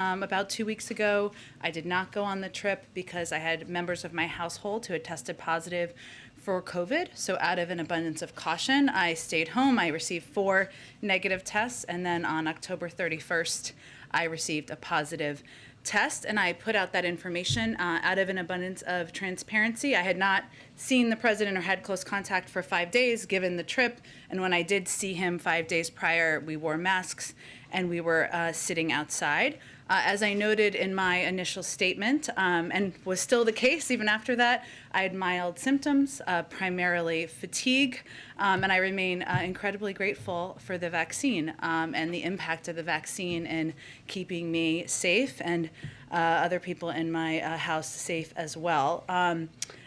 About 2 weeks ago. I did not go on the trip because I had members of my household who had tested positive for COVID. So out of an abundance of caution, I stayed home. I received 4 negative tests, and then on October 31st, I received a positive test, and I put out that information out of an abundance of transparency. I had not seen the president or had close contact for 5 days given the trip, and when I did see him 5 days prior, we wore masks and we were sitting outside. As I noted in my initial statement, and was still the case even after that, I had mild symptoms, primarily fatigue, and I remain incredibly grateful for the vaccine and the impact of the vaccine in keeping me safe and other people in my house safe as well.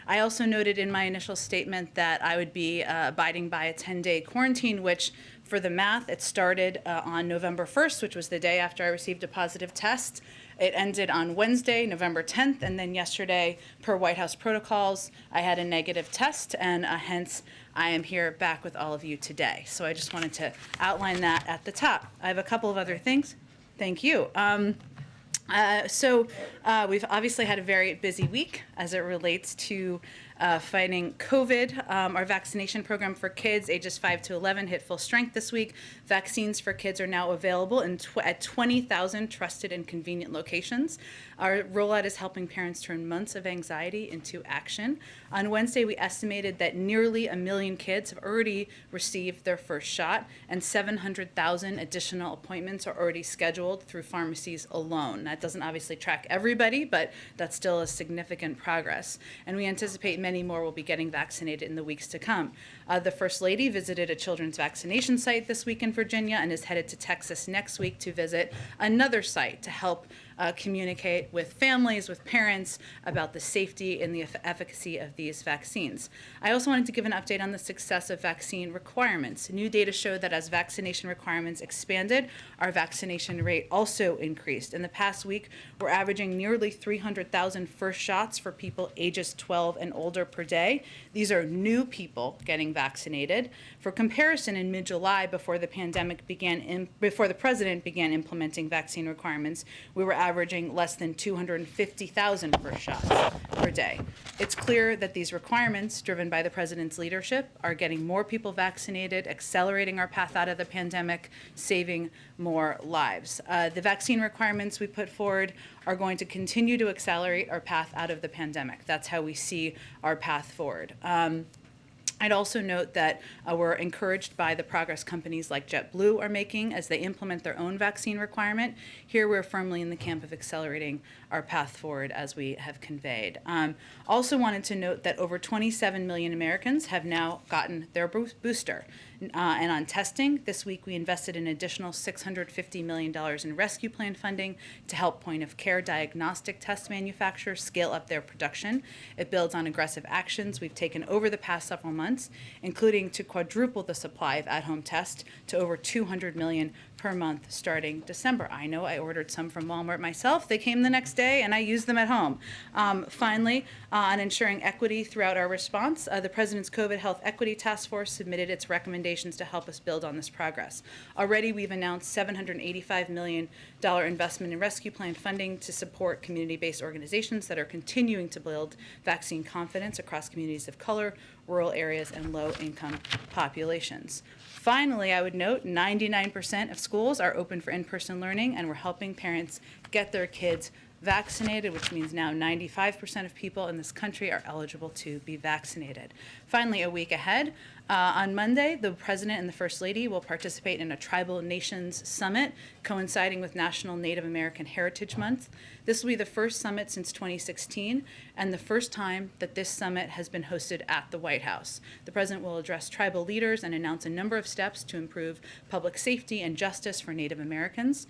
I also noted in my initial statement that I would be abiding by a 10-day quarantine, which for the math, it started on November 1st, which was the day after I received a positive test. It ended on Wednesday, November 10th, and then yesterday, per White House protocols, I had a negative test, and hence I am here back with all of you today. So I just wanted to outline that at the top. I have a couple of other things. Thank you. We've obviously had a very busy week as it relates to fighting COVID. Our vaccination program for kids ages 5 to 11 hit full strength this week. Vaccines for kids are now available at 20,000 trusted and convenient locations. Our rollout is helping parents turn months of anxiety into action. On Wednesday, we estimated that nearly 1 million kids have already received their first shot, and 700,000 additional appointments are already scheduled through pharmacies alone. That doesn't obviously track everybody, but that's still a significant progress. And we anticipate many more will be getting vaccinated in the weeks to come. The First Lady visited a children's vaccination site this week in Virginia and is headed to Texas next week to visit another site to help communicate with families, with parents about the safety and the efficacy of these vaccines. I also wanted to give an update on the success of vaccine requirements. New data show that as vaccination requirements expanded, our vaccination rate also increased. In the past week, we're averaging nearly 300,000 first shots for people ages 12 and older per day. These are new people getting vaccinated. For comparison, in mid-July, before the president began implementing vaccine requirements, we were averaging less than 250,000 first shots per day. It's clear that these requirements, driven by the president's leadership, are getting more people vaccinated, accelerating our path out of the pandemic, saving more lives. The vaccine requirements we put forward are going to continue to accelerate our path out of the pandemic. That's how we see our path forward. I'd also note that we're encouraged by the progress companies like JetBlue are making as they implement their own vaccine requirement. Here we're firmly in the camp of accelerating our path forward as we have conveyed. Also wanted to note that over 27 million Americans have now gotten their booster. And on testing, this week we invested an additional $650 million in rescue plan funding to help point-of-care diagnostic test manufacturers scale up their production. It builds on aggressive actions we've taken over the past several months, including to quadruple the supply of at-home tests to over 200 million per month starting December. I know I ordered some from Walmart myself. They came the next day and I used them at home. Finally, on ensuring equity throughout our response, the President's COVID Health Equity Task Force submitted its recommendations to help us build on this progress. Already, we've announced $785 million investment in rescue plan funding to support community-based organizations that are continuing to build vaccine confidence across communities of color, rural areas, and low-income populations. Finally, I would note 99% of schools are open for in-person learning, and we're helping parents get their kids vaccinated, which means now 95% of people in this country are eligible to be vaccinated. Finally, a week ahead, on Monday, the President and the First Lady will participate in a Tribal Nations Summit coinciding with National Native American Heritage Month. This will be the first summit since 2016 and the first time that this summit has been hosted at the White House. The President will address tribal leaders and announce a number of steps to improve public safety and justice for Native Americans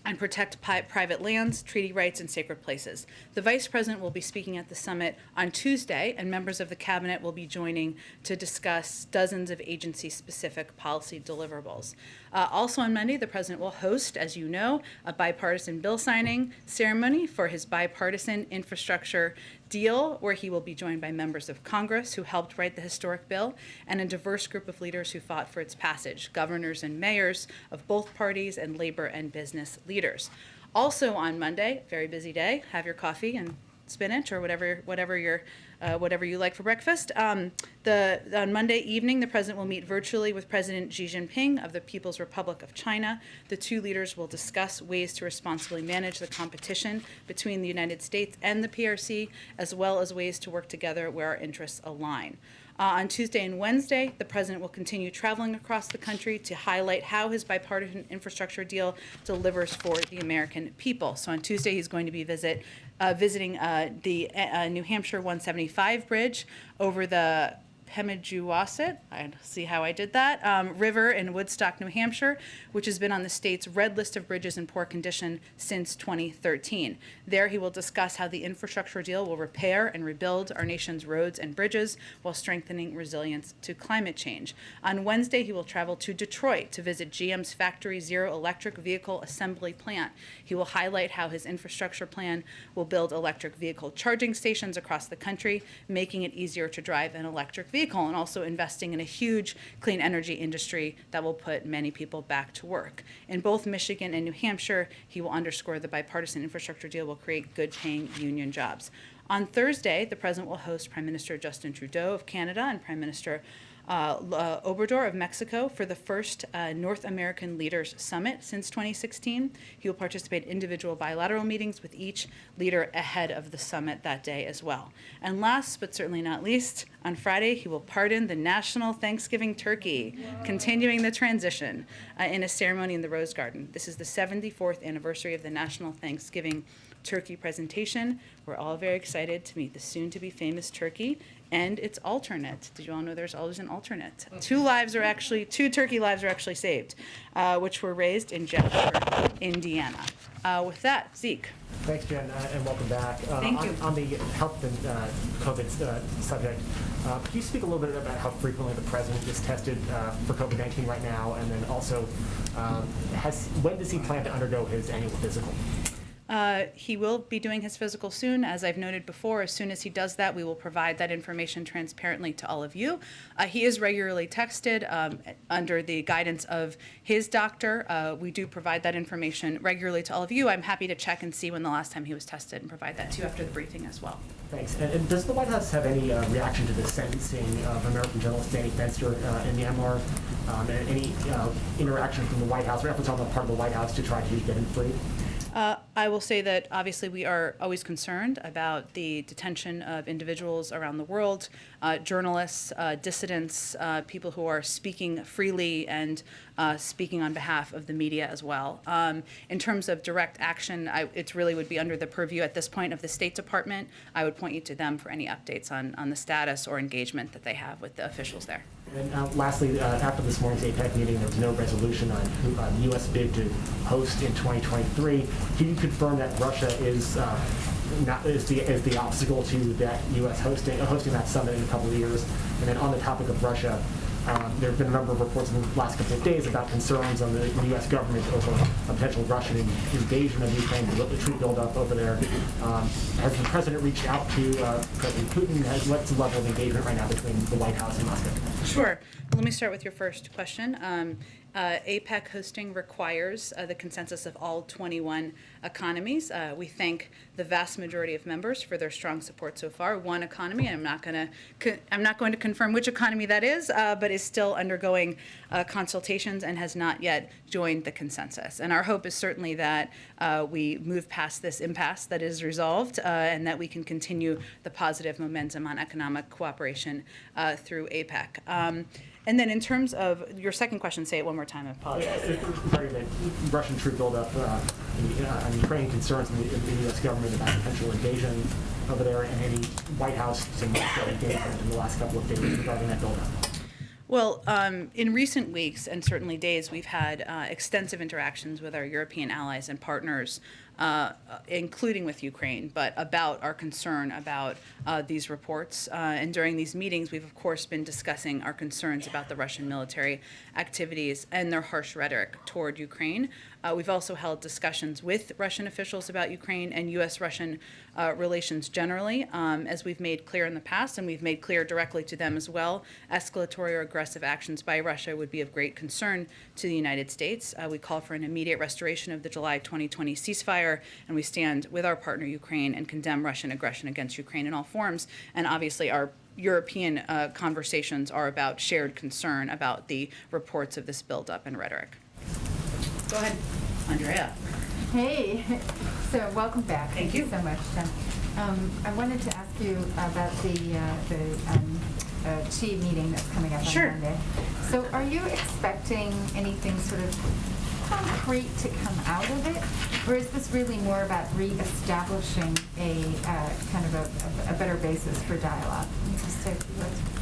and protect private lands, treaty rights, and sacred places. The Vice President will be speaking at the summit on Tuesday, and members of the Cabinet will be joining to discuss dozens of agency-specific policy deliverables. Also on Monday, the President will host, as you know, a bipartisan bill signing ceremony for his bipartisan infrastructure deal where he will be joined by members of Congress who helped write the historic bill and a diverse group of leaders who fought for its passage, governors and mayors of both parties and labor and business leaders. Also on Monday, very busy day, have your coffee and spinach or whatever you like for breakfast. On Monday evening, the president will meet virtually with President Xi Jinping of the People's Republic of China. The two leaders will discuss ways to responsibly manage the competition between the United States and the PRC, as well as ways to work together where our interests align. On Tuesday and Wednesday, the president will continue traveling across the country to highlight how his bipartisan infrastructure deal delivers for the American people. So on Tuesday, he's going to be visiting the New Hampshire 175 bridge over the Pemigewasset, I see how I did that, river in Woodstock, New Hampshire, which has been on the state's red list of bridges in poor condition since 2013. There he will discuss how the infrastructure deal will repair and rebuild our nation's roads and bridges while strengthening resilience to climate change. On Wednesday, he will travel to Detroit to visit GM's Factory Zero electric vehicle assembly plant. He will highlight how his infrastructure plan will build electric vehicle charging stations across the country, making it easier to drive an electric vehicle, and also investing in a huge clean energy industry that will put many people back to work. In both Michigan and New Hampshire, he will underscore the bipartisan infrastructure deal will create good-paying union jobs. On Thursday, the president will host Prime Minister Justin Trudeau of Canada and Prime Minister Obrador of Mexico for the first North American Leaders Summit since 2016. He will participate in individual bilateral meetings with each leader ahead of the summit that day as well. And last but certainly not least, on Friday, he will pardon the national Thanksgiving turkey, continuing the transition in a ceremony in the Rose Garden. This is the 74th anniversary of the National Thanksgiving Turkey presentation. We're all very excited to meet the soon-to-be famous turkey and its alternate. Did you all know there's always an alternate? Two turkey lives are actually saved, which were raised in Jasper, Indiana. With that, Zeke. Thanks, Jen, and welcome back. Thank you. On the health and COVID subject, could you speak a little bit about how frequently the president is tested for COVID-19 right now, and then also when does he plan to undergo his annual physical? He will be doing his physical soon. As I've noted before, as soon as he does that, we will provide that information transparently to all of you. He is regularly texted under the guidance of his doctor. We do provide that information regularly to all of you. I'm happy to check and see when the last time he was tested and provide that to you after the briefing as well. Thanks. And does the White House have any reaction to the sentencing of American journalist Danny Fenster in Myanmar? And any interaction from the White House or efforts on the part of the White House to try to get him free? I will say that obviously we are always concerned about the detention of individuals around the world, journalists, dissidents, people who are speaking freely and speaking on behalf of the media as well. In terms of direct action, it really would be under the purview at this point of the State Department. I would point you to them for any updates on the status or engagement that they have with the officials there. And lastly, after this morning's APEC meeting, there was no resolution on the U.S. bid to host in 2023. Can you confirm that Russia is the obstacle to that U.S. hosting that summit in a couple of years? And then on the topic of Russia, there have been a number of reports in the last couple of days about concerns on the U.S. government over a potential Russian invasion of Ukraine, the troop buildup over there. Has the president reached out to President Putin? What's the level of engagement right now between the White House and Moscow? Sure. Let me start with your first question. APEC hosting requires the consensus of all 21 economies. We thank the vast majority of members for their strong support so far. One economy, and I'm not going to confirm which economy that is, but is still undergoing consultations and has not yet joined the consensus. And our hope is certainly that we move past this impasse that is resolved and that we can continue the positive momentum on economic cooperation through APEC. And then in terms of your second question, say it one more time, I apologize. Regarding the Russian troop buildup and Ukrainian concerns in the U.S. government about potential invasion over there, and any White House to Moscow engagement in the last couple of days regarding that buildup. Well, in recent weeks and certainly days, we've had extensive interactions with our European allies and partners, including with Ukraine, but about our concern about these reports. And during these meetings, we've, of course, been discussing our concerns about the Russian military activities and their harsh rhetoric toward Ukraine. We've also held discussions with Russian officials about Ukraine and U.S.-Russian relations generally, as we've made clear in the past, and we've made clear directly to them as well. Escalatory or aggressive actions by Russia would be of great concern to the United States. We call for an immediate restoration of the July 2020 ceasefire, and we stand with our partner Ukraine and condemn Russian aggression against Ukraine in all forms. And obviously our European conversations are about shared concern about the reports of this buildup and rhetoric. Go ahead, Andrea. Hey, so welcome back. Thank you. So much, Jen. I wanted to ask you about the Xi meeting that's coming up Sure. on Monday. So are you expecting anything sort of concrete to come out of it? Or is this really more about reestablishing a kind of a better basis for dialogue?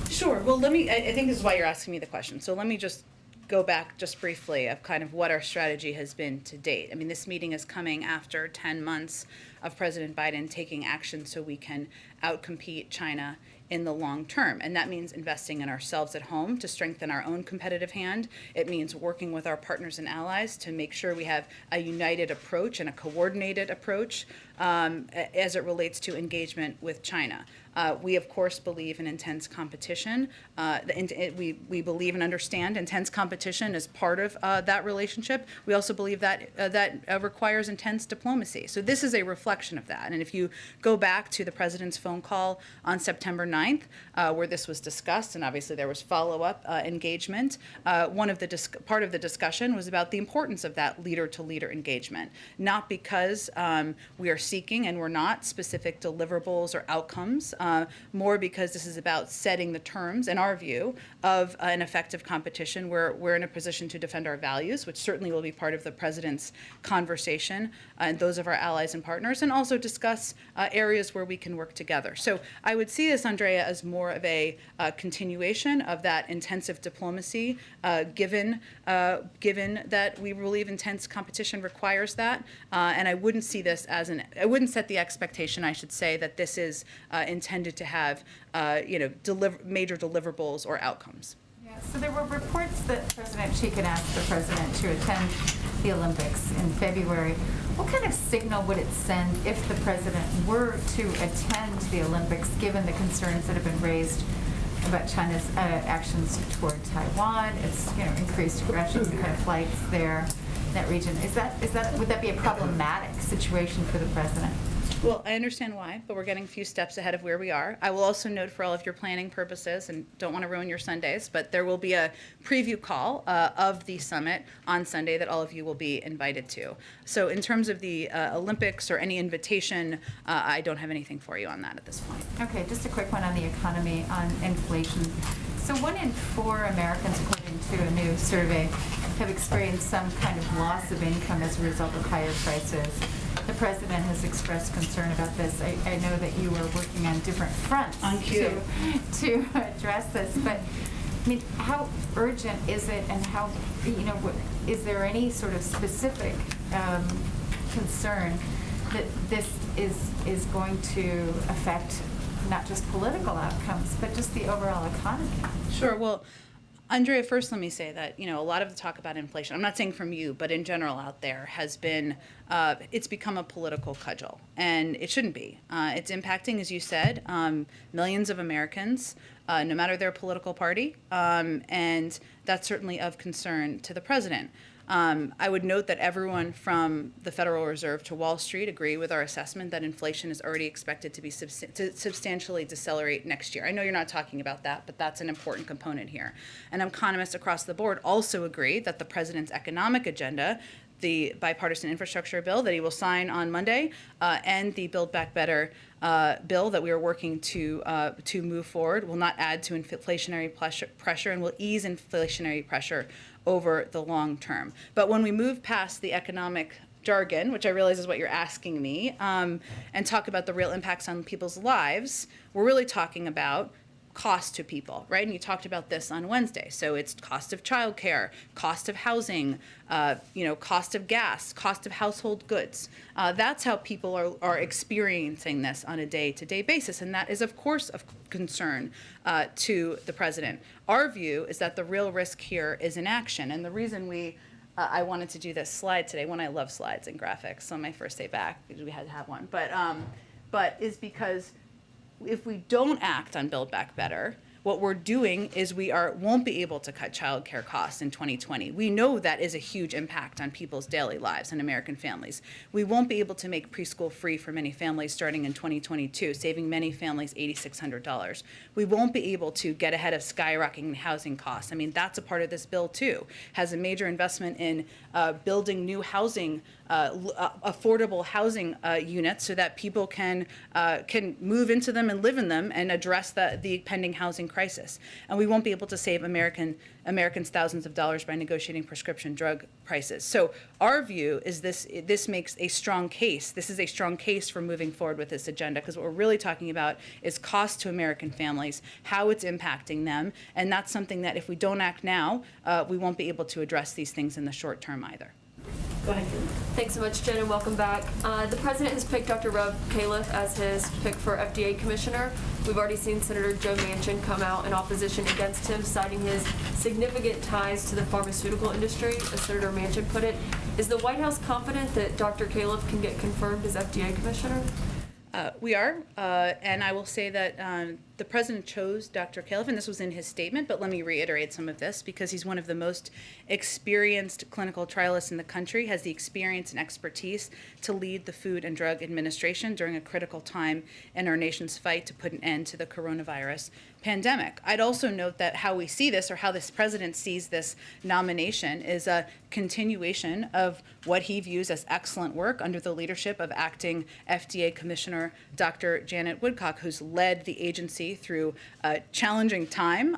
Sure. Well, I think this is why you're asking me the question. So let me just go back just briefly of kind of what our strategy has been to date. I mean, this meeting is coming after 10 months of President Biden taking action so we can outcompete China in the long term. And that means investing in ourselves at home to strengthen our own competitive hand. It means working with our partners and allies to make sure we have a united approach and a coordinated approach as it relates to engagement with China. We, of course, believe in intense competition. We believe and understand intense competition as part of that relationship. We also believe that that requires intense diplomacy. So this is a reflection of that. And if you go back to the president's phone call on September 9th, where this was discussed, and obviously there was follow-up engagement, part of the discussion was about the importance of that leader-to-leader engagement, not because we are seeking, and we're not, specific deliverables or outcomes, more because this is about setting the terms, in our view, of an effective competition where we're in a position to defend our values, which certainly will be part of the president's conversation and those of our allies and partners, and also discuss areas where we can work together. So I would see this, Andrea, as more of a continuation of that intensive diplomacy, given that we believe intense competition requires that, and I wouldn't see this as I wouldn't set the expectation, I should say, that this is intended to have, major deliverables or outcomes. Yeah, so there were reports that President Xi could ask the president to attend the Olympics in February. What kind of signal would it send if the president were to attend the Olympics, given the concerns that have been raised about China's actions toward Taiwan, its increased aggression kind of flights there in that region? Would that be a problematic situation for the president? Well, I understand why, but we're getting a few steps ahead of where we are. I will also note, for all of your planning purposes, and don't want to ruin your Sundays, but there will be a preview call of the summit on Sunday that all of you will be invited to. So in terms of the Olympics or any invitation, I don't have anything for you on that at this point. Okay, just a quick one on the economy, on inflation. So 1 in 4 Americans, according to a new survey, have experienced some kind of loss of income as a result of higher prices. The president has expressed concern about this. I know that you are working on different fronts On cue. to address this, but I mean, how urgent is it, and how, is there any sort of specific concern that this is going to affect not just political outcomes, but just the overall economy? Sure. Well, Andrea, first let me say that, a lot of the talk about inflation, I'm not saying from you, but in general out there, has been, it's become a political cudgel, and it shouldn't be. It's impacting, as you said, millions of Americans, no matter their political party, and that's certainly of concern to the president. I would note that everyone from the Federal Reserve to Wall Street agree with our assessment that inflation is already expected to be substantially decelerate next year. I know you're not talking about that, but that's an important component here. And economists across the board also agree that the president's economic agenda, the bipartisan infrastructure bill that he will sign on Monday, and the Build Back Better bill that we are working to move forward, will not add to inflationary pressure and will ease inflationary pressure over the long term. But when we move past the economic jargon, which I realize is what you're asking me, and talk about the real impacts on people's lives, we're really talking about cost to people, right? And you talked about this on Wednesday. So it's cost of childcare, cost of housing, cost of gas, cost of household goods. That's how people are experiencing this on a day-to-day basis, and that is, of course, of concern to the president. Our view is that the real risk here is inaction, and the reason we I wanted to do this slide today. One, I love slides and graphics. So my first day back, we had to have one. But is because if we don't act on Build Back Better, what we're doing is we won't be able to cut childcare costs in 2020. We know that is a huge impact on people's daily lives and American families. We won't be able to make preschool free for many families starting in 2022, saving many families $8,600. We won't be able to get ahead of skyrocketing housing costs. I mean, that's a part of this bill too. Has a major investment in building new housing, affordable housing units so that people can move into them and live in them and address the pending housing crisis. And we won't be able to save Americans thousands of dollars by negotiating prescription drug prices. So our view is this makes a strong case. This is a strong case for moving forward with this agenda, because what we're really talking about is cost to American families, how it's impacting them, and that's something that if we don't act now, we won't be able to address these things in the short term either. Go ahead, Julie. Thanks so much, Jen, and welcome back. The president has picked Dr. Rob Califf as his pick for FDA commissioner. We've already seen Senator Joe Manchin come out in opposition against him, citing his significant ties to the pharmaceutical industry, as Senator Manchin put it. Is the White House confident that Dr. Califf can get confirmed as FDA commissioner? We are, and I will say that the president chose Dr. Califf, and this was in his statement, but let me reiterate some of this, because he's one of the most experienced clinical trialists in the country, has the experience and expertise to lead the Food and Drug Administration during a critical time in our nation's fight to put an end to the coronavirus pandemic. I'd also note that how we see this, or how this president sees this nomination, is a continuation of what he views as excellent work under the leadership of acting FDA Commissioner Dr. Janet Woodcock, who's led the agency through a challenging time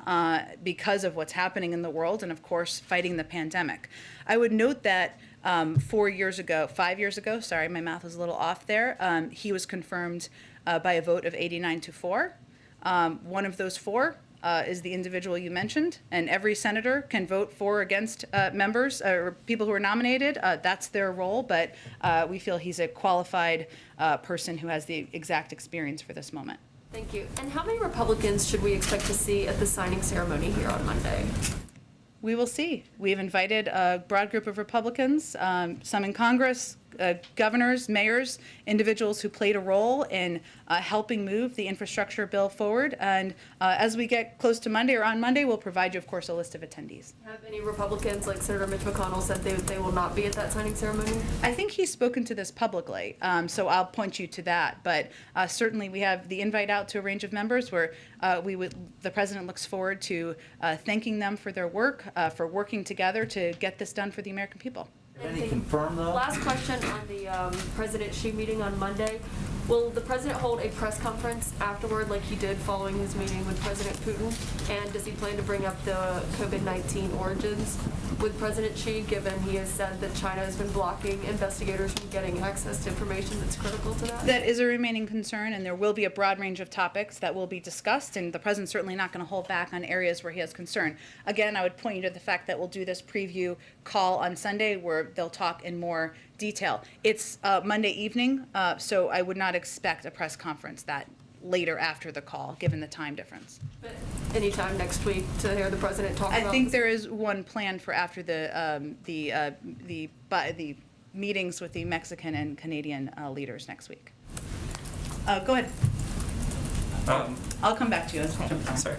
because of what's happening in the world and, of course, fighting the pandemic. I would note that 5 years ago, sorry, my math was a little off there, he was confirmed by a vote of 89-4. One of those four is the individual you mentioned, and every senator can vote for or against members or people who are nominated. That's their role, but we feel he's a qualified person who has the exact experience for this moment. Thank you. And how many Republicans should we expect to see at the signing ceremony here on Monday? We will see. We've invited a broad group of Republicans, some in Congress, governors, mayors, individuals who played a role in helping move the infrastructure bill forward. And as we get close to Monday, or on Monday, we'll provide you, of course, a list of attendees. Have any Republicans, like Senator Mitch McConnell, said they will not be at that signing ceremony? I think he's spoken to this publicly, so I'll point you to that. But certainly we have the invite out to a range of members where the president looks forward to thanking them for their work, for working together to get this done for the American people. Any confirmed, though? Last question on the President-Xi meeting on Monday. Will the president hold a press conference afterward like he did following his meeting with President Putin? And does he plan to bring up the COVID-19 origins with President Xi, given he has said that China has been blocking investigators from getting access to information that's critical to that? That is a remaining concern, and there will be a broad range of topics that will be discussed, and the president's certainly not going to hold back on areas where he has concern. Again, I would point you to the fact that we'll do this preview call on Sunday where they'll talk in more detail. It's Monday evening, so I would not expect a press conference that later after the call, given the time difference. But anytime next week to hear the president talk about I think this? there is one planned for after the meetings with the Mexican and Canadian leaders next week. Go ahead. I'll come back to you. Sorry.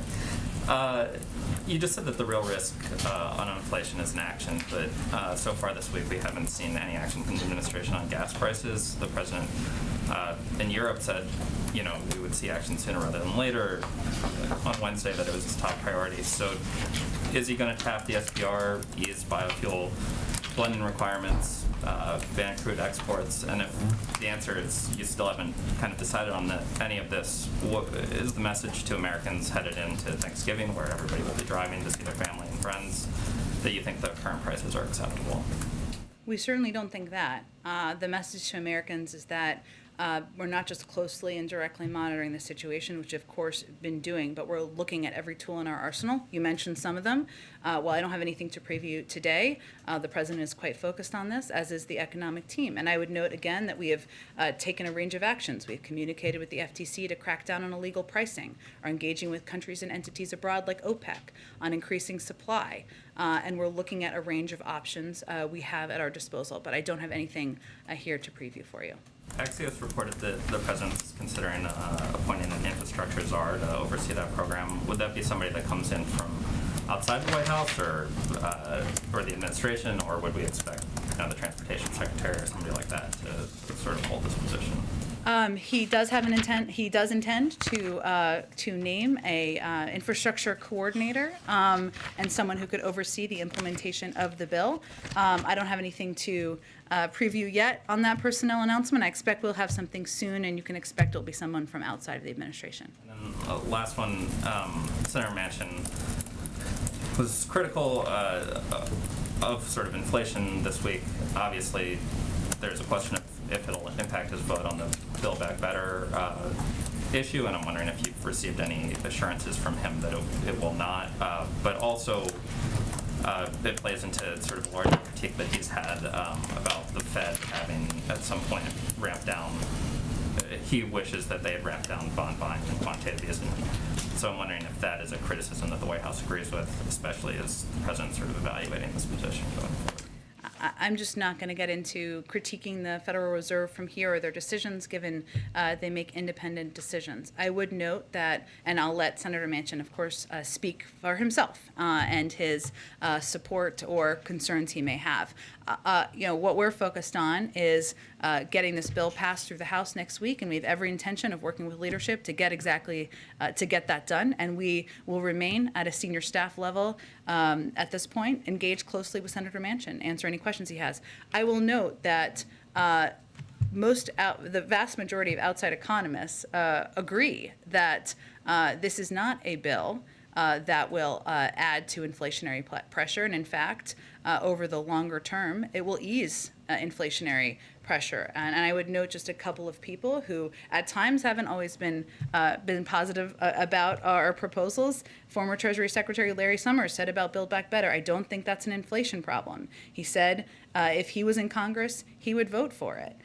You just said that the real risk on inflation is inaction, but so far this week we haven't seen any action from the administration on gas prices. The president in Europe said, we would see action sooner rather than later. On Wednesday, that it was his top priority. So, is he going to tap the SPR, ease biofuel blending requirements, ban crude exports? And if the answer is you still haven't kind of decided on any of this, what is the message to Americans headed into Thanksgiving, where everybody will be driving to see their family and friends, that you think the current prices are acceptable? We certainly don't think that. The message to Americans is that we're not just closely and directly monitoring the situation, which of course we've been doing, but we're looking at every tool in our arsenal. You mentioned some of them. While I don't have anything to preview today, the president is quite focused on this, as is the economic team. And I would note again that we have taken a range of actions. We've communicated with the FTC to crack down on illegal pricing, are engaging with countries and entities abroad like OPEC on increasing supply, and we're looking at a range of options we have at our disposal. But I don't have anything here to preview for you. Axios reported that the president's considering appointing an infrastructure czar to oversee that program. Would that be somebody that comes in from outside the White House or the administration, or would we expect the transportation secretary or somebody like that to sort of hold this position? He does have an intent. He does intend to name a infrastructure coordinator and someone who could oversee the implementation of the bill. I don't have anything to preview yet on that personnel announcement. I expect we'll have something soon, and you can expect it'll be someone from outside of the administration. And then last one, Senator Manchin was critical of sort of inflation this week. Obviously, there's a question of if it'll impact his vote on the Build Back Better issue, and I'm wondering if you've received any assurances from him that it will not. But also, it plays into sort of a larger critique that he's had about the Fed having at some point ramped down. He wishes that they had ramped down bond buying and quantitative easing. So I'm wondering if that is a criticism that the White House agrees with, especially as the president's sort of evaluating this position going forward. I'm just not going to get into critiquing the Federal Reserve from here or their decisions, given they make independent decisions. I would note that, and I'll let Senator Manchin, of course, speak for himself and his support or concerns he may have. What we're focused on is getting this bill passed through the House next week, and we have every intention of working with leadership to get that done. And we will remain at a senior staff level at this point, engage closely with Senator Manchin, answer any questions he has. I will note that the vast majority of outside economists agree that this is not a bill that will add to inflationary pressure. And in fact, over the longer term, it will ease inflationary pressure. And I would note just a couple of people who at times haven't always been positive about our proposals. Former Treasury Secretary Larry Summers said about Build Back Better, I don't think that's an inflation problem. He said if he was in Congress, he would vote for it.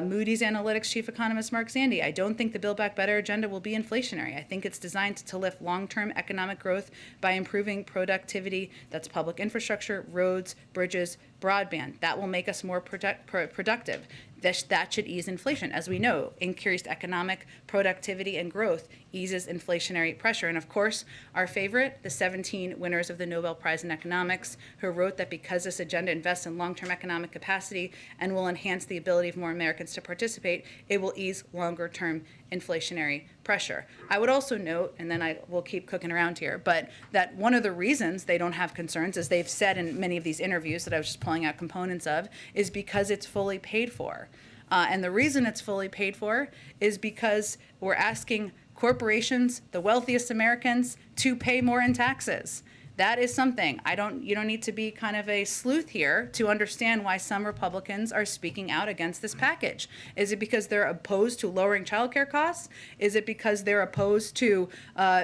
Moody's Analytics chief economist Mark Zandi, I don't think the Build Back Better agenda will be inflationary. I think it's designed to lift long-term economic growth by improving productivity. That's public infrastructure, roads, bridges, broadband. That will make us more productive. That should ease inflation. As we know, increased economic productivity and growth eases inflationary pressure. And of course, our favorite, the 17 winners of the Nobel Prize in Economics, who wrote that because this agenda invests in long-term economic capacity and will enhance the ability of more Americans to participate, it will ease longer-term inflationary pressure. I would also note, and then I will keep cooking around here, but that one of the reasons they don't have concerns, as they've said in many of these interviews that I was just pulling out components of, is because it's fully paid for. And the reason it's fully paid for is because we're asking corporations, the wealthiest Americans, to pay more in taxes. That is something. You don't need to be kind of a sleuth here to understand why some Republicans are speaking out against this package. Is it because they're opposed to lowering child care costs? Is it because they're opposed to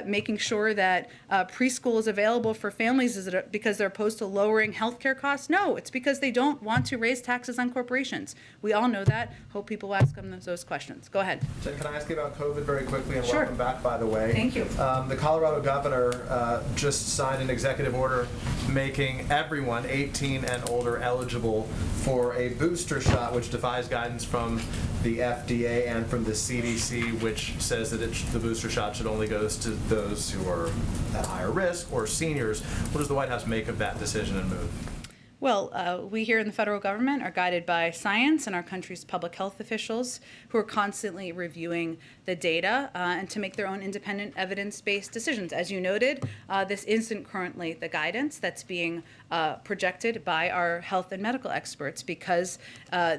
making sure that preschool is available for families? Is it because they're opposed to lowering health care costs? No, it's because they don't want to raise taxes on corporations. We all know that. Hope people ask them those questions. Go ahead. Jen, can I ask you about COVID very quickly? And Sure. Welcome back, by the way. Thank you. The Colorado governor just signed an executive order making everyone 18 and older eligible for a booster shot, which defies guidance from the FDA and from the CDC, which says that the booster shot should only go to those who are at higher risk or seniors. What does the White House make of that decision and move? Well, we here in the federal government are guided by science and our country's public health officials who are constantly reviewing the data and to make their own independent evidence-based decisions. As you noted, this isn't currently the guidance that's being projected by our health and medical experts because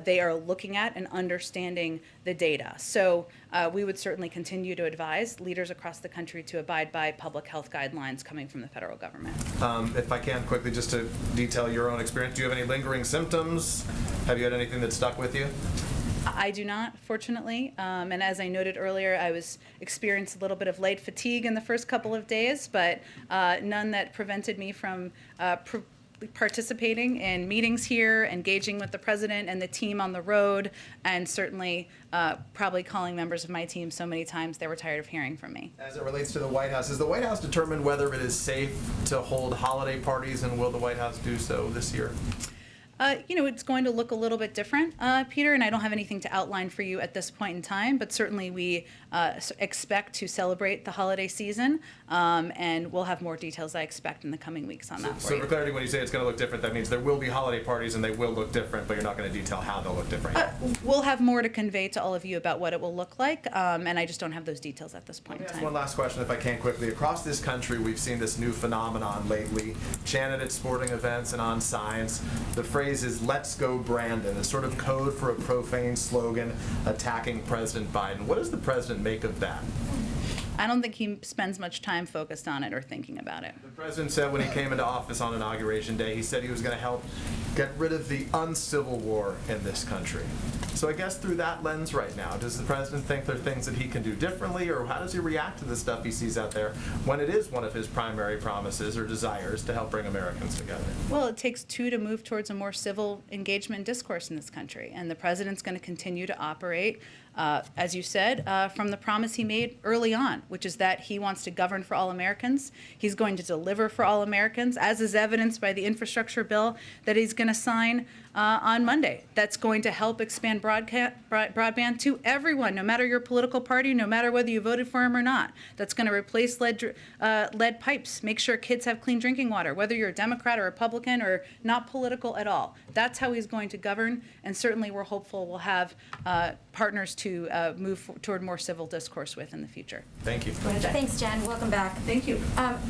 they are looking at and understanding the data. So we would certainly continue to advise leaders across the country to abide by public health guidelines coming from the federal government. If I can quickly, just to detail your own experience, do you have any lingering symptoms? Have you had anything that stuck with you? I do not, fortunately. And as I noted earlier, I experienced a little bit of late fatigue in the first couple of days, but none that prevented me from participating in meetings here, engaging with the president and the team on the road, and certainly probably calling members of my team so many times they were tired of hearing from me. As it relates to the White House, has the White House determined whether it is safe to hold holiday parties, and will the White House do so this year? It's going to look a little bit different, Peter, and I don't have anything to outline for you at this point in time, but certainly we expect to celebrate the holiday season, and we'll have more details, I expect, in the coming weeks on that for So you. for clarity, when you say it's going to look different, that means there will be holiday parties and they will look different, but you're not going to detail how they'll look different yet. We'll have more to convey to all of you about what it will look like, and I just don't have those details at this point in Let me ask time. one last question, if I can quickly. Across this country, we've seen this new phenomenon lately, chanted at sporting events and on signs. The phrase is "Let's go Brandon," a sort of code for a profane slogan attacking President Biden. What does the president make of that? I don't think he spends much time focused on it or thinking about it. The president said when he came into office on Inauguration Day, he said he was going to help get rid of the uncivil war in this country. So I guess through that lens right now, does the president think there are things that he can do differently, or how does he react to the stuff he sees out there when it is one of his primary promises or desires to help bring Americans together? Well, it takes two to move towards a more civil engagement and discourse in this country, and the president's going to continue to operate, as you said, from the promise he made early on, which is that he wants to govern for all Americans. He's going to deliver for all Americans, as is evidenced by the infrastructure bill that he's going to sign on Monday. That's going to help expand broadband to everyone, no matter your political party, no matter whether you voted for him or not. That's going to replace lead pipes, make sure kids have clean drinking water, whether you're a Democrat or Republican or not political at all. That's how he's going to govern, and certainly we're hopeful we'll have partners to move toward more civil discourse with in the future. Thank you. Thanks, Jen. Welcome back. Thank you.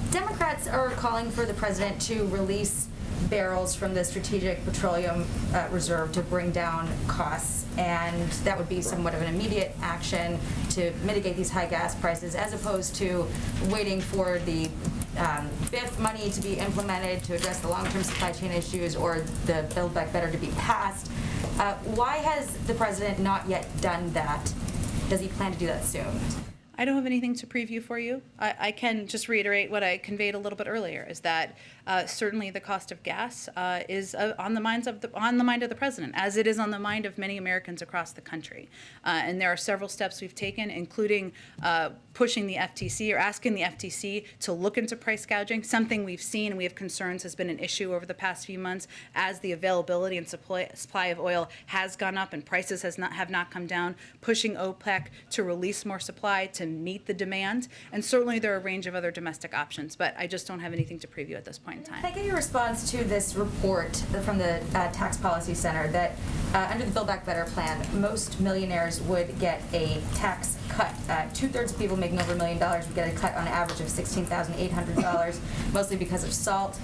Democrats are calling for the president to release barrels from the Strategic Petroleum Reserve to bring down costs, and that would be somewhat of an immediate action to mitigate these high gas prices, as opposed to waiting for the BIF money to be implemented to address the long-term supply chain issues, or the Build Back Better to be passed. Why has the president not yet done that? Does he plan to do that soon? I don't have anything to preview for you. I can just reiterate what I conveyed a little bit earlier, is that certainly the cost of gas is on the mind of the president, as it is on the mind of many Americans across the country. And there are several steps we've taken, including pushing the FTC or asking the FTC to look into price gouging. Something we've seen and we have concerns has been an issue over the past few months as the availability and supply of oil has gone up and prices have not come down. Pushing OPEC to release more supply to meet the demand, and certainly there are a range of other domestic options, but I just don't have anything to preview at this point in time. Can I get your response to this report from the Tax Policy Center that under the Build Back Better plan, most millionaires would get a tax cut. 2/3 of people making over $1 million would get a cut on average of $16,800, mostly because of SALT.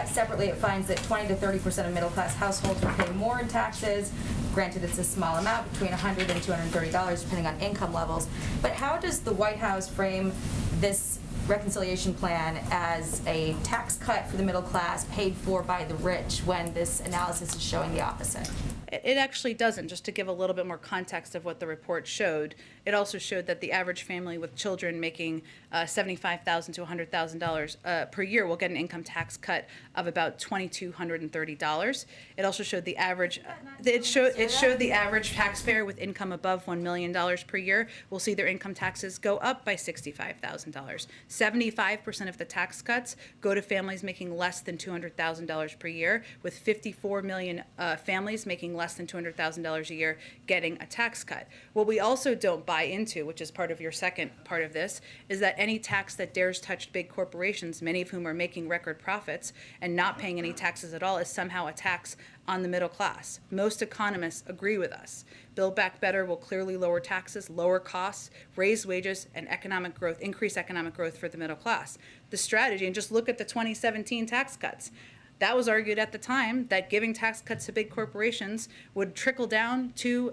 Separately, it finds that 20 to 30% of middle-class households will pay more in taxes. Granted, it's a small amount, between $100 and $230, depending on income levels. But how does the White House frame this reconciliation plan as a tax cut for the middle class paid for by the rich, when this analysis is showing the opposite? It actually doesn't. Just to give a little bit more context of what the report showed, it also showed that the average family with children making $75,000 to $100,000 per year will get an income tax cut of about $2,230. It also showed the average. It showed the average taxpayer with income above $1 million per year will see their income taxes go up by $65,000. 75% of the tax cuts go to families making less than $200,000 per year, with 54 million families making less than $200,000 a year getting a tax cut. What we also don't buy into, which is part of your second part of this, is that any tax that dares touch big corporations, many of whom are making record profits and not paying any taxes at all, is somehow a tax on the middle class. Most economists agree with us. Build Back Better will clearly lower taxes, lower costs, raise wages, and economic growth, increase economic growth for the middle class. The strategy, and just look at the 2017 tax cuts. That was argued at the time that giving tax cuts to big corporations would trickle down to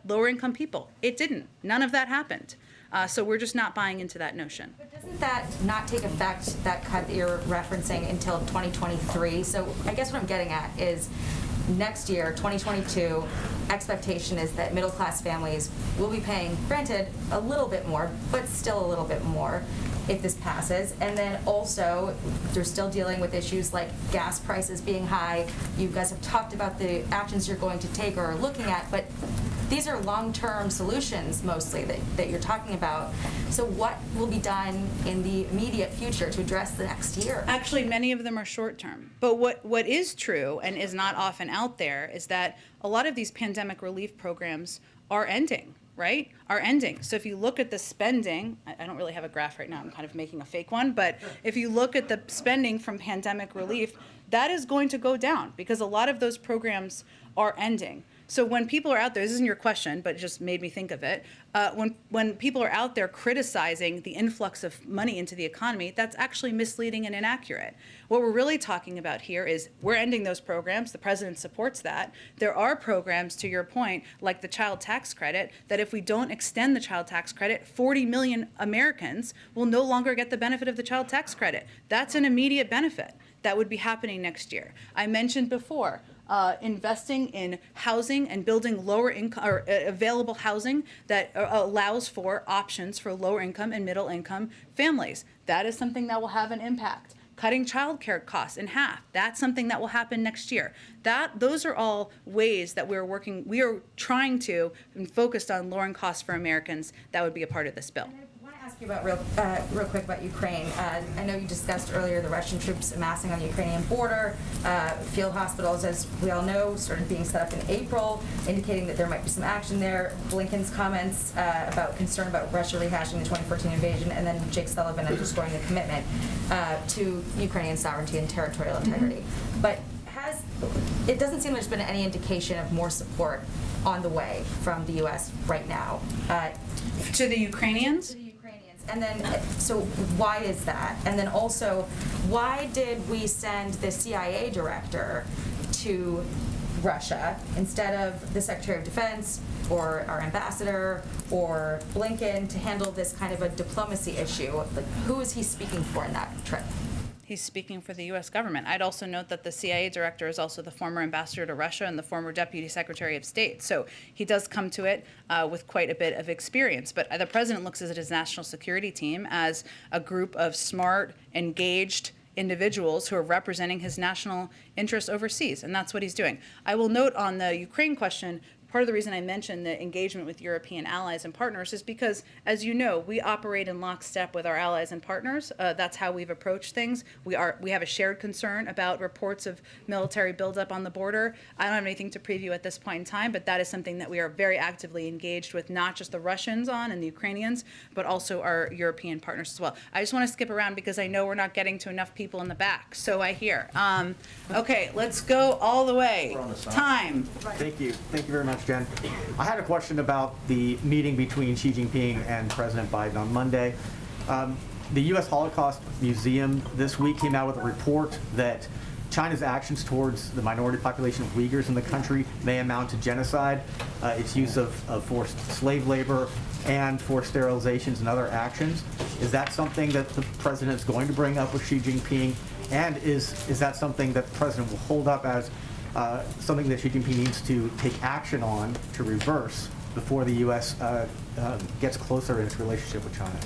lower income people. It didn't. None of that happened. So we're just not buying into that notion. But doesn't that not take effect, that cut that you're referencing, until 2023? So I guess what I'm getting at is, next year, 2022, expectation is that middle-class families will be paying, granted, a little bit more, but still a little bit more if this passes. And then also, they're still dealing with issues like gas prices being high. You guys have talked about the actions you're going to take or are looking at, but these are long-term solutions mostly that you're talking about. So what will be done in the immediate future to address the next year? Actually, many of them are short-term. But what is true and is not often out there is that a lot of these pandemic relief programs are ending, right? Are ending. So if you look at the spending, I don't really have a graph right now, I'm kind of making a fake one, but if you look at the spending from pandemic relief, that is going to go down because a lot of those programs are ending. So when people are out there, this isn't your question, but it just made me think of it. When people are out there criticizing the influx of money into the economy, that's actually misleading and inaccurate. What we're really talking about here is we're ending those programs. The president supports that. There are programs, to your point, like the child tax credit, that if we don't extend the child tax credit, 40 million Americans will no longer get the benefit of the child tax credit. That's an immediate benefit that would be happening next year. I mentioned before, investing in housing and building lower income or available housing that allows for options for lower income and middle income families. That is something that will have an impact. Cutting childcare costs in half. That's something that will happen next year. Those are all ways that we're working. We are trying to and focused on lowering costs for Americans. That would be a part of this bill. I want to ask you about real quick about Ukraine. I know you discussed earlier the Russian troops amassing on the Ukrainian border. Field hospitals, as we all know, started being set up in April, indicating that there might be some action there. Blinken's comments about concern about Russia rehashing the 2014 invasion, and then Jake Sullivan underscoring the commitment to Ukrainian sovereignty and territorial integrity. But it doesn't seem there's been any indication of more support on the way from the U.S. right now. To the Ukrainians? And then, so why is that? And then also, why did we send the CIA director to Russia instead of the Secretary of Defense or our ambassador or Blinken to handle this kind of a diplomacy issue? Like, who is he speaking for in that trip? He's speaking for the U.S. government. I'd also note that the CIA director is also the former ambassador to Russia and the former deputy secretary of state. So he does come to it with quite a bit of experience. But the president looks at his national security team as a group of smart, engaged individuals who are representing his national interests overseas. And that's what he's doing. I will note on the Ukraine question, part of the reason I mentioned the engagement with European allies and partners is because, as you know, we operate in lockstep with our allies and partners. That's how we've approached things. We have a shared concern about reports of military buildup on the border. I don't have anything to preview at this point in time, but that is something that we are very actively engaged with, not just the Russians on and the Ukrainians, but also our European partners as well. I just want to skip around because I know we're not getting to enough people in the back, so I hear. Okay, let's go all the way. We're on the side. Time. Thank you. Thank you very much, Jen. I had a question about the meeting between Xi Jinping and President Biden on Monday. The U.S. Holocaust Museum this week came out with a report that China's actions towards the minority population of Uyghurs in the country may amount to genocide. Its use of forced slave labor and forced sterilizations and other actions. Is that something that the president is going to bring up with Xi Jinping? And is that something that the president will hold up as something that Xi Jinping needs to take action on to reverse before the U.S. Gets closer in its relationship with China?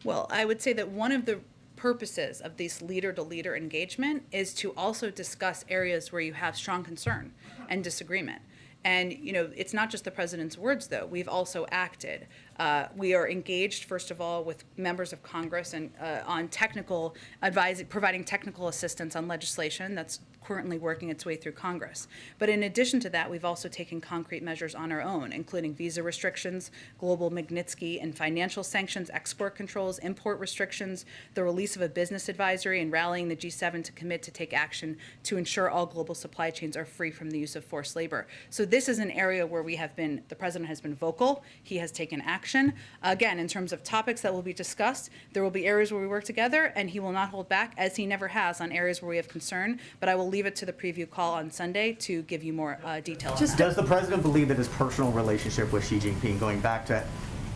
Well, I would say that one of the purposes of this leader-to-leader engagement is to also discuss areas where you have strong concern and disagreement. And, you know, it's not just the president's words, though. We've also acted. We are engaged, first of all, with members of Congress and on technical advising, providing technical assistance on legislation that's currently working its way through Congress. But in addition to that, we've also taken concrete measures on our own, including visa restrictions, global Magnitsky and financial sanctions, export controls, import restrictions, the release of a business advisory, and rallying the G7 to commit to take action to ensure all global supply chains are free from the use of forced labor. So this is an area where the president has been vocal. He has taken action. Again, in terms of topics that will be discussed, there will be areas where we work together, and he will not hold back, as he never has, on areas where we have concern. But I will leave it to the preview call on Sunday to give you more detail on that. Does the president believe that his personal relationship with Xi Jinping, going back to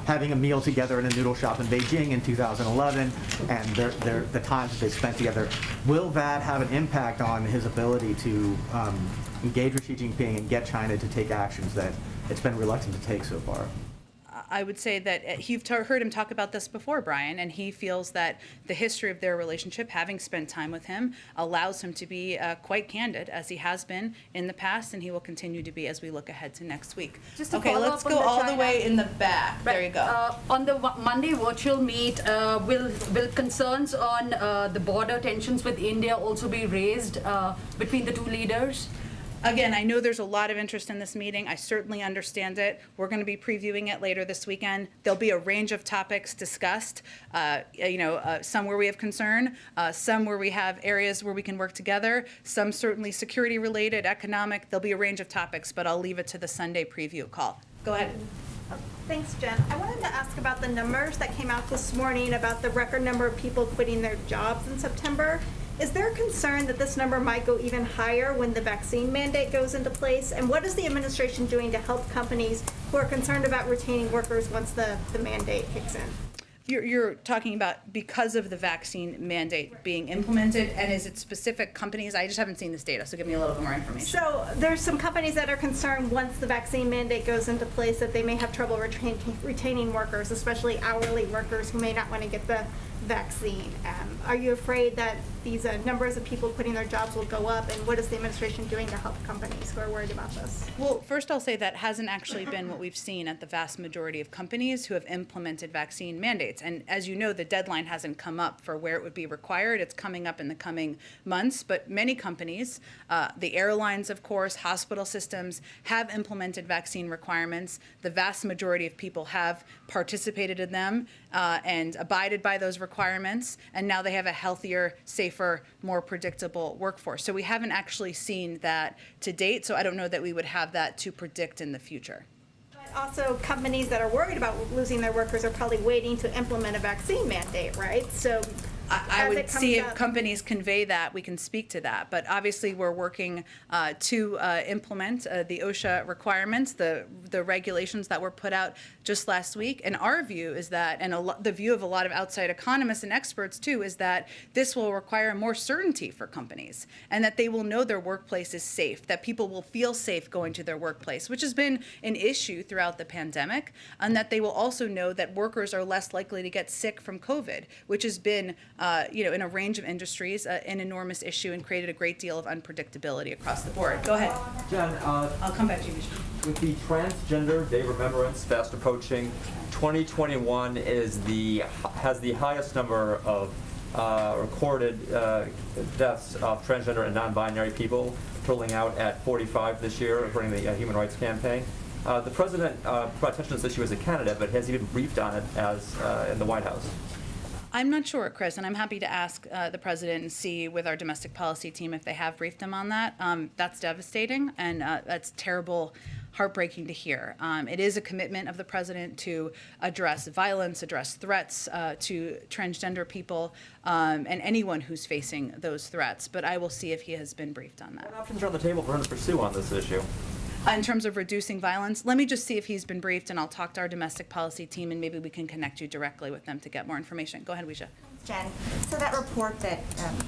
having a meal together in a noodle shop in Beijing in 2011 and the times that they spent together, will that have an impact on his ability to engage with Xi Jinping and get China to take actions that it's been reluctant to take so far? I would say that you've heard him talk about this before, Brian, and he feels that the history of their relationship, having spent time with him, allows him to be quite candid, as he has been in the past, and he will continue to be as we look ahead to next week. Just to okay, follow let's up go on the all the China- way in the back. There you go. On the Monday virtual meet, will concerns on the border tensions with India also be raised between the two leaders? Again, I know there's a lot of interest in this meeting. I certainly understand it. We're going to be previewing it later this weekend. There'll be a range of topics discussed, some where we have concern, some where we have areas where we can work together, some certainly security related, economic. There'll be a range of topics, but I'll leave it to the Sunday preview call. Go ahead. Thanks, Jen. I wanted to ask about the numbers that came out this morning about the record number of people quitting their jobs in September. Is there a concern that this number might go even higher when the vaccine mandate goes into place? And what is the administration doing to help companies who are concerned about retaining workers once the mandate kicks in? You're talking about because of the vaccine mandate being implemented, and is it specific companies? I just haven't seen this data, so give me a little bit more information. So there's some companies that are concerned once the vaccine mandate goes into place that they may have trouble retaining workers, especially hourly workers who may not want to get the vaccine. Are you afraid that these numbers of people quitting their jobs will go up, and what is the administration doing to help companies who are worried about this? Well, first I'll say that hasn't actually been what we've seen at the vast majority of companies who have implemented vaccine mandates. And as you know, the deadline hasn't come up for where it would be required. It's coming up in the coming months. But many companies, the airlines, of course, hospital systems, have implemented vaccine requirements. The vast majority of people have participated in them and abided by those requirements. And now they have a healthier, safer, more predictable workforce. So we haven't actually seen that to date. So I don't know that we would have that to predict in the future. But also, companies that are worried about losing their workers are probably waiting to implement a vaccine mandate, right? So I as it would comes see if up- companies convey that, we can speak to that. But obviously, we're working to implement the OSHA requirements, the regulations that were put out just last week. And our view is that, and the view of a lot of outside economists and experts too, is that this will require more certainty for companies and that they will know their workplace is safe, that people will feel safe going to their workplace, which has been an issue throughout the pandemic, and that they will also know that workers are less likely to get sick from COVID, which has been in a range of industries, an enormous issue and created a great deal of unpredictability across the board. Go ahead. Jen, I'll come back to you. with the Transgender Day Remembrance fast approaching, 2021 has the highest number of recorded deaths of transgender and non-binary people, totaling out at 45 this year, according to the Human Rights Campaign. The president brought attention to this issue as a candidate, but has he been briefed on it as in the White House? I'm not sure, Chris, and I'm happy to ask the president and see with our domestic policy team if they have briefed him on that. That's devastating, and that's terrible, heartbreaking to hear. It is a commitment of the president to address violence, address threats to transgender people, and anyone who's facing those threats. But I will see if he has been briefed on that. What options are on the table for him to pursue on this issue? In terms of reducing violence, let me just see if he's been briefed, and I'll talk to our domestic policy team, and maybe we can connect you directly with them to get more information. Go ahead, Weisha. Jen, so that report that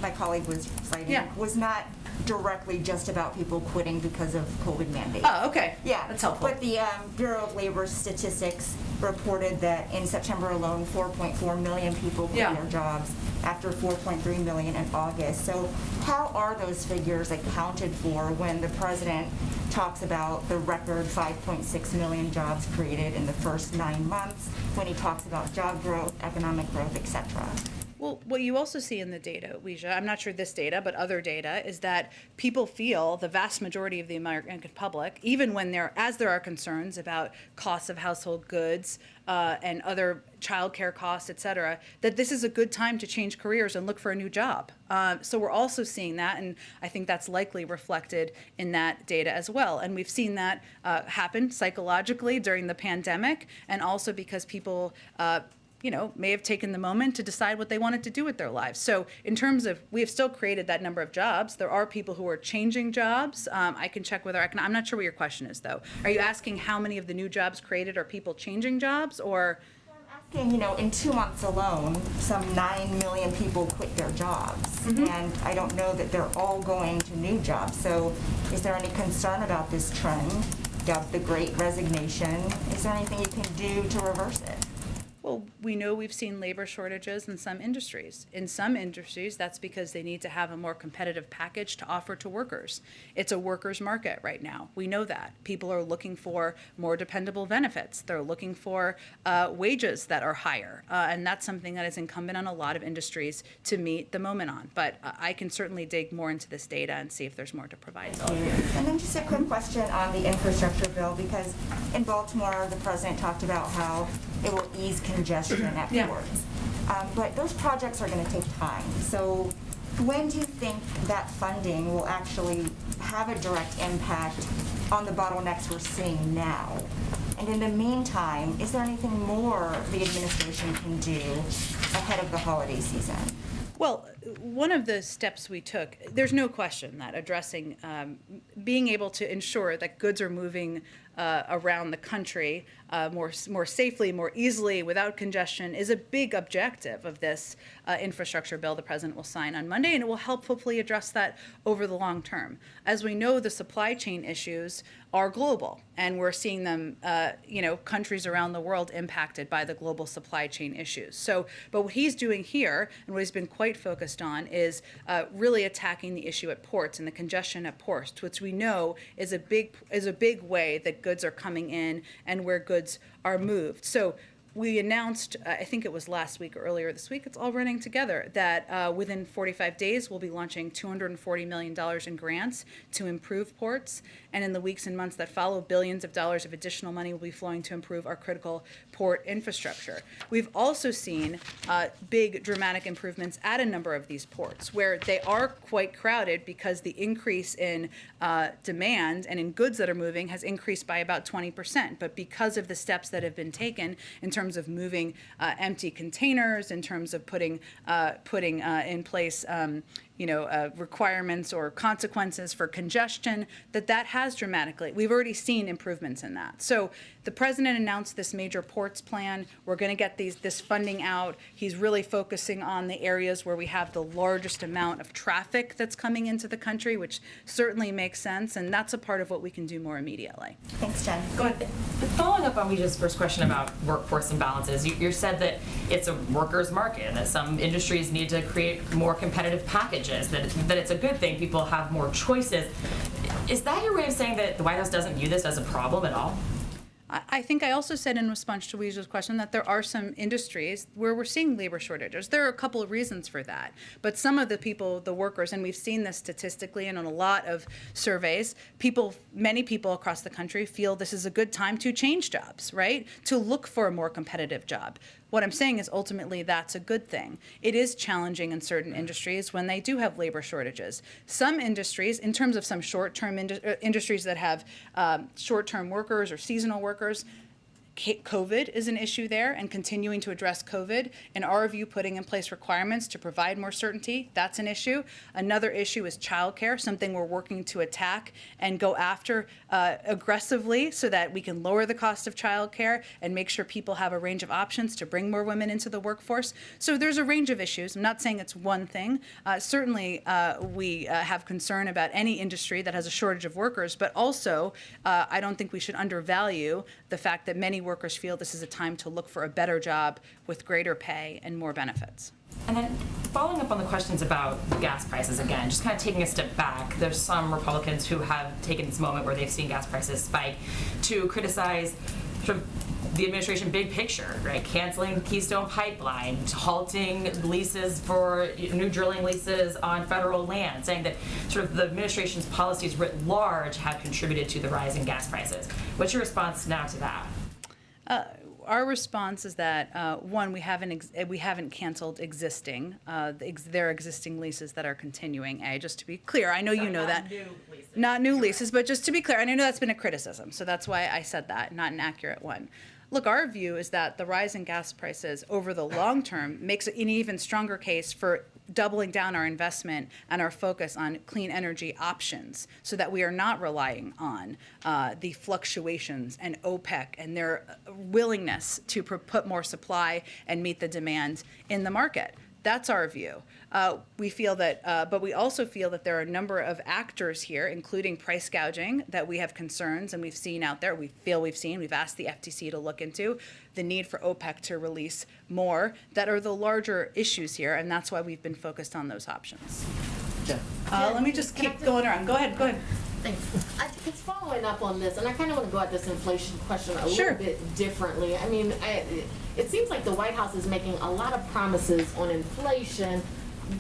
my colleague was citing Yeah. was not directly just about people quitting because of COVID mandates. Oh, okay. Yeah, That's helpful. But the Bureau of Labor Statistics reported that in September alone, 4.4 million people quit Yeah. their jobs after 4.3 million in August. So how are those figures accounted for when the president talks about the record 5.6 million jobs created in the first 9 months, when he talks about job growth, economic growth, et cetera? Well, what you also see in the data, Weisha, I'm not sure this data, but other data, is that people feel, the vast majority of the American public, even when there are concerns about costs of household goods and other childcare costs, et cetera, that this is a good time to change careers and look for a new job. So we're also seeing that, and I think that's likely reflected in that data as well. And we've seen that happen psychologically during the pandemic, and also because people may have taken the moment to decide what they wanted to do with their lives. So in terms of, we have still created that number of jobs. There are people who are changing jobs. I can check with I'm not sure what your question is, though. Are you asking how many of the new jobs created are people changing jobs, or? I'm And, in 2 months alone, some 9 million people quit their jobs. And I don't know that they're all going to new jobs. So is there any concern about this trend, dubbed the Great Resignation? Is there anything you can do to reverse it? Well, we know we've seen labor shortages in some industries. In some industries, that's because they need to have a more competitive package to offer to workers. It's a workers' market right now. We know that. People are looking for more dependable benefits. They're looking for wages that are higher. And that's something that is incumbent on a lot of industries to meet the moment on. But I can certainly dig more into this data and see if there's more to provide. And then just a quick question on the infrastructure bill, because in Baltimore, the president talked about how it will ease congestion at Yeah. ports. But those projects are going to take time. So when do you think that funding will actually have a direct impact on the bottlenecks we're seeing now? And in the meantime, is there anything more the administration can do ahead of the holiday season? Well, one of the steps we took, there's no question that addressing, being able to ensure that goods are moving around the country more safely, more easily, without congestion, is a big objective of this infrastructure bill the president will sign on Monday, and it will help hopefully address that over the long term. As we know, the supply chain issues are global, and we're seeing them, countries around the world impacted by the global supply chain issues. So, but what he's doing here, and what he's been quite focused on, is really attacking the issue at ports and the congestion at ports, which we know is a big way that goods are coming in and where goods are moved. So we announced, I think it was last week or earlier this week, it's all running together, that within 45 days we'll be launching $240 million in grants to improve ports. And in the weeks and months that follow, billions of dollars of additional money will be flowing to improve our critical port infrastructure. We've also seen big dramatic improvements at a number of these ports where they are quite crowded because the increase in demand and in goods that are moving has increased by about 20%. But because of the steps that have been taken in terms of moving empty containers, in terms of putting in place requirements or consequences for congestion, that has dramatically, we've already seen improvements in that. So the president announced this major ports plan. We're going to get this funding out. He's really focusing on the areas where we have the largest amount of traffic that's coming into the country, which certainly makes sense, and that's a part of what we can do more immediately. Thanks, Jen. Go ahead. Following up on Weeja's first question about workforce imbalances, you said that it's a workers' market and that some industries need to create more competitive packages, that it's a good thing people have more choices. Is that your way of saying that the White House doesn't view this as a problem at all? I think I also said in response to Weeja's question that there are some industries where we're seeing labor shortages. There are a couple of reasons for that. But some of the workers, and we've seen this statistically and in a lot of surveys, many people across the country feel this is a good time to change jobs, right? To look for a more competitive job. What I'm saying is ultimately that's a good thing. It is challenging in certain industries when they do have labor shortages. Some industries, in terms of some short-term industries that have short-term workers or seasonal workers, COVID is an issue there, and continuing to address COVID. In our view, putting in place requirements to provide more certainty, that's an issue. Another issue is childcare, something we're working to attack and go after aggressively so that we can lower the cost of childcare and make sure people have a range of options to bring more women into the workforce. So there's a range of issues. I'm not saying it's one thing. Certainly, we have concern about any industry that has a shortage of workers, but also I don't think we should undervalue the fact that many workers feel this is a time to look for a better job with greater pay and more benefits. And then following up on the questions about gas prices again, just kind of taking a step back, there's some Republicans who have taken this moment where they've seen gas prices spike to criticize sort of the administration big picture, right? Canceling the Keystone Pipeline, halting leases for new drilling leases on federal land, saying that sort of the administration's policies writ large have contributed to the rise in gas prices. What's your response now to that? Our response is that one, we haven't canceled their existing leases that are continuing. Just to be clear, I know you know that. Not new leases, but just to be clear, and I know that's been a criticism, so that's why I said that, not an accurate one. Look, our view is that the rise in gas prices over the long term makes an even stronger case for doubling down our investment and our focus on clean energy options so that we are not relying on the fluctuations and OPEC and their willingness to put more supply and meet the demand in the market. That's our view. We feel that, but we also feel that there are a number of actors here, including price gouging, that we have concerns and we've seen out there. We've asked the FTC to look into the need for OPEC to release more, that are the larger issues here, and that's why we've been focused on those options. Let me just keep going around. Go ahead. Thanks. I think it's following up on this, and I kind of want to go at this inflation question a Sure. little bit differently. I mean, it seems like the White House is making a lot of promises on inflation,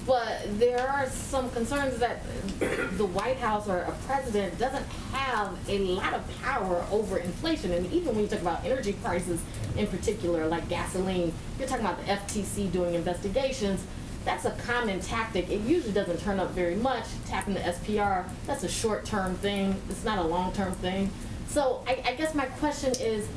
but there are some concerns that the White House or a president doesn't have a lot of power over inflation. And even when you talk about energy prices in particular, like gasoline, you're talking about the FTC doing investigations. That's a common tactic. It usually doesn't turn up very much. Tapping the SPR, that's a short-term thing. It's not a long-term thing. So I guess my question is,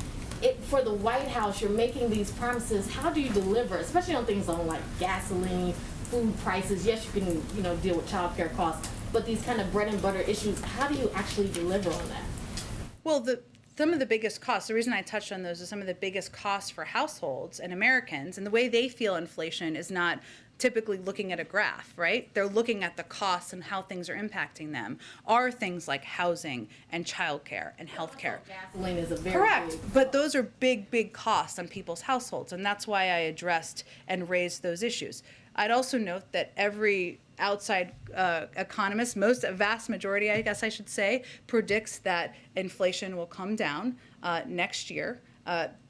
for the White House, you're making these promises. How do you deliver, especially on things on like gasoline, food prices? Yes, you can deal with child care costs, but these kind of bread and butter issues, how do you actually deliver on that? Well, some of the biggest costs, the reason I touched on those is some of the biggest costs for households and Americans, and the way they feel inflation is not typically looking at a graph, right? They're looking at the costs and how things are impacting them, are things like housing and childcare and healthcare. Gasoline is a very Correct, big but those are big costs on people's households, and that's why I addressed and raised those issues. I'd also note that every outside economist, a vast majority, I guess I should say, predicts that inflation will come down next year.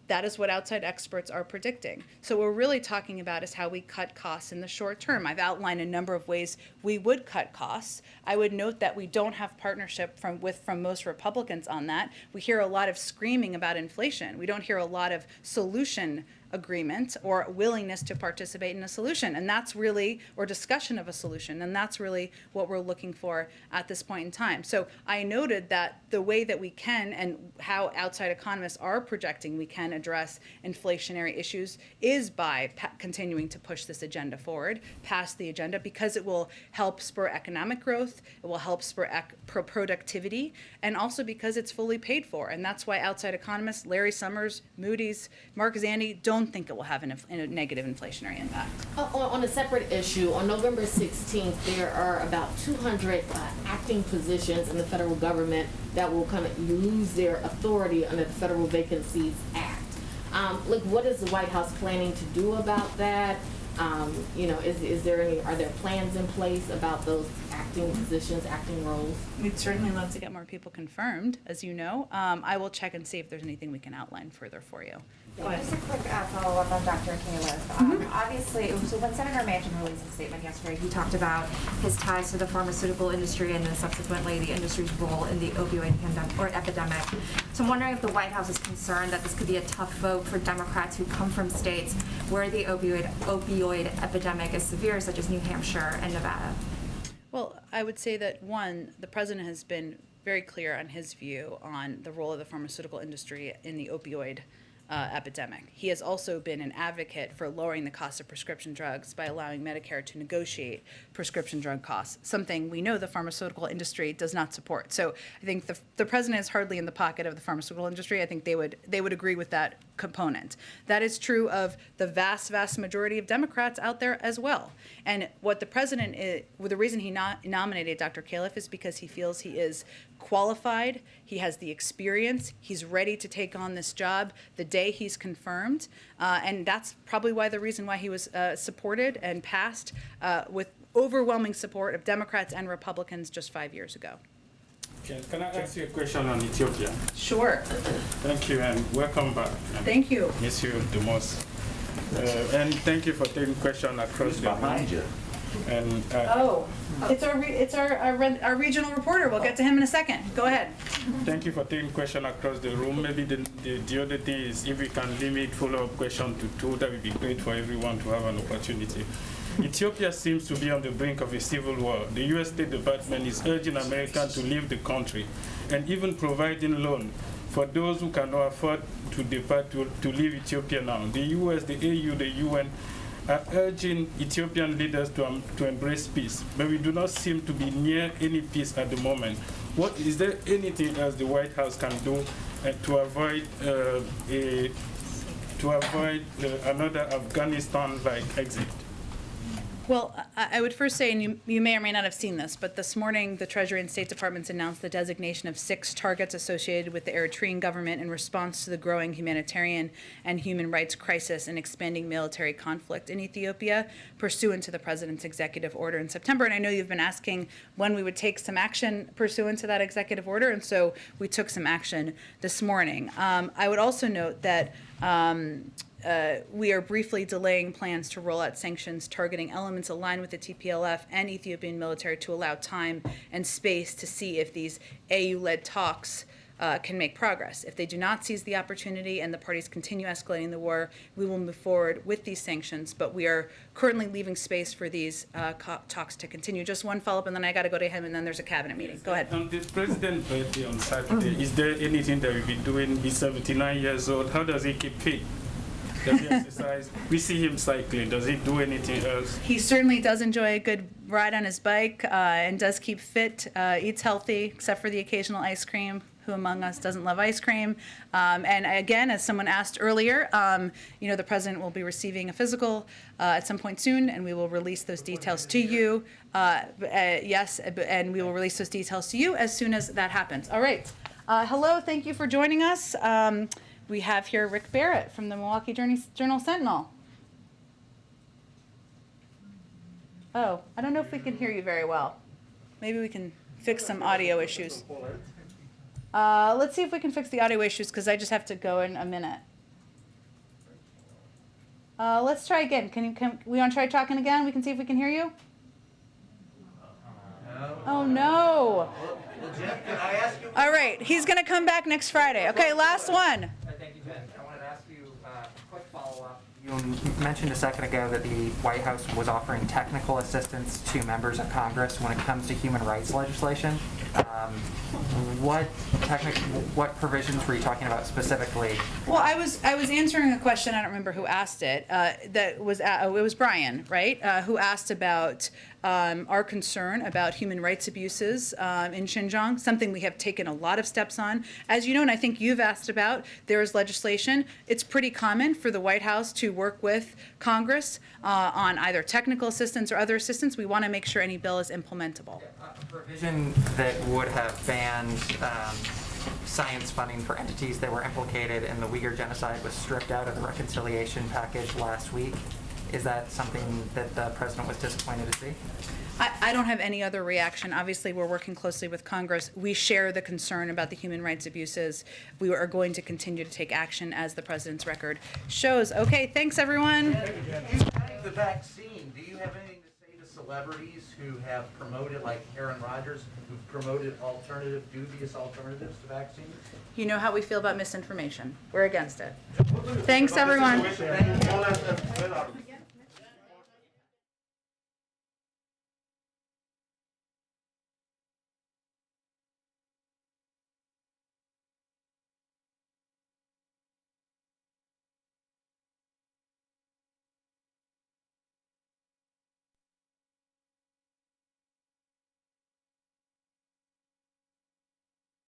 That is what outside experts are predicting. So what we're really talking about is how we cut costs in the short term. I've outlined a number of ways we would cut costs. I would note that we don't have partnership from most Republicans on that. We hear a lot of screaming about inflation. We don't hear a lot of solution agreement or willingness to participate in a solution, and that's really, or discussion of a solution, and that's really what we're looking for at this point in time. So I noted that the way that we can, and how outside economists are projecting we can address inflationary issues, is by continuing to push this agenda forward, past the agenda, because it will help spur economic growth, it will help spur productivity, and also because it's fully paid for. And that's why outside economists, Larry Summers, Moody's, Mark Zandi, don't think it will have a negative inflationary impact. On a separate issue, on November 16th, there are about 200 acting positions in the federal government that will kind of lose their authority under the Federal Vacancies Act. What is the White House planning to do about that? Are there plans in place about those acting positions, acting roles? We'd certainly love to get more people confirmed, as you know. I will check and see if there's anything we can outline further for you. Just a quick follow-up on Dr. Califf. Obviously, so when Senator Manchin released a statement yesterday, he talked about his ties to the pharmaceutical industry and then subsequently the industry's role in the opioid epidemic. So I'm wondering if the White House is concerned that this could be a tough vote for Democrats who come from states where the opioid epidemic is severe, such as New Hampshire and Nevada. Well, I would say that, one, the president has been very clear on his view on the role of the pharmaceutical industry in the opioid epidemic. He has also been an advocate for lowering the cost of prescription drugs by allowing Medicare to negotiate prescription drug costs, something we know the pharmaceutical industry does not support. So I think the president is hardly in the pocket of the pharmaceutical industry. I think they would agree with that component. That is true of the vast majority of Democrats out there as well. And what the president the reason he nominated Dr. Califf is because he feels he is qualified, he has the experience, he's ready to take on this job the day he's confirmed, and that's probably the reason why he was supported and passed with overwhelming support of Democrats and Republicans just 5 years ago. Can I ask you a question on Ethiopia? Sure. Thank you and welcome back. Thank you. Miss you the most. And thank you for taking questions across the behind you. And it's our regional reporter. We'll get to him in a second. Go ahead. thank you for taking questions across the room. Maybe the other thing is if we can limit follow-up question to 2, that would be great for everyone to have an opportunity. Ethiopia seems to be on the brink of a civil war. The U.S. State Department is urging Americans to leave the country and even providing loan for those who cannot afford to depart to leave Ethiopia now. The U.S., the AU, the UN are urging Ethiopian leaders to embrace peace, but we do not seem to be near any peace at the moment. Is there anything else the White House can do to avoid another Afghanistan-like exit? Well, I would first say, and you may or may not have seen this, but this morning the Treasury and State Departments announced the designation of 6 targets associated with the Eritrean government in response to the growing humanitarian and human rights crisis and expanding military conflict in Ethiopia, pursuant to the President's executive order in September. And I know you've been asking when we would take some action pursuant to that executive order, and so we took some action this morning. I would also note that we are briefly delaying plans to roll out sanctions targeting elements aligned with the TPLF and Ethiopian military to allow time and space to see if these AU-led talks can make progress. If they do not seize the opportunity and the parties continue escalating the war, we will move forward with these sanctions, but we are currently leaving space for these talks to continue. Just one follow-up, and then I got to go to him, and then there's a cabinet meeting. Go ahead. On the president's birthday on Saturday, is there anything that we'll be doing? He's 79 years old. How does he keep fit? Does he exercise? We see him cycling. Does he do anything else? He certainly does enjoy a good ride on his bike and does keep fit, eats healthy, except for the occasional ice cream. Who among us doesn't love ice cream? And again, as someone asked earlier, the president will be receiving a physical at some point soon, and we will release those details to you. Yes, and we will release those details to you as soon as that happens. All right. Hello, thank you for joining us. We have here Rick Barrett from the Milwaukee Journal Sentinel. Oh, I don't know if we can hear you very well. Maybe we can fix some audio issues. Let's see if we can fix the audio issues, because I just have to go in a minute. Let's try again. We want to try talking again? We can see if we can hear you? Oh, no. Well, Jeff, can I ask you? All right, he's going to come back next Friday. Okay, last one. Thank you, Jen. I wanted to ask you a quick follow-up. You mentioned a second ago that the White House was offering technical assistance to members of Congress when it comes to human rights legislation. What provisions were you talking about specifically? Well, I was answering a question. I don't remember who asked it. It was Brian, right? Who asked about our concern about human rights abuses in Xinjiang, something we have taken a lot of steps on. As you know, and I think you've asked about, there is legislation. It's pretty common for the White House to work with Congress on either technical assistance or other assistance. We want to make sure any bill is implementable. A provision that would have banned science funding for entities that were implicated in the Uyghur genocide was stripped out of the reconciliation package last week. Is that something that the president was disappointed to see? I don't have any other reaction. Obviously, we're working closely with Congress. We share the concern about the human rights abuses. We are going to continue to take action as the president's record shows. Okay, thanks, everyone. The vaccine, do you have anything to say to celebrities who have promoted, like Aaron Rodgers, who've promoted dubious alternatives to vaccines? You know how we feel about misinformation. We're against it. Thanks, everyone.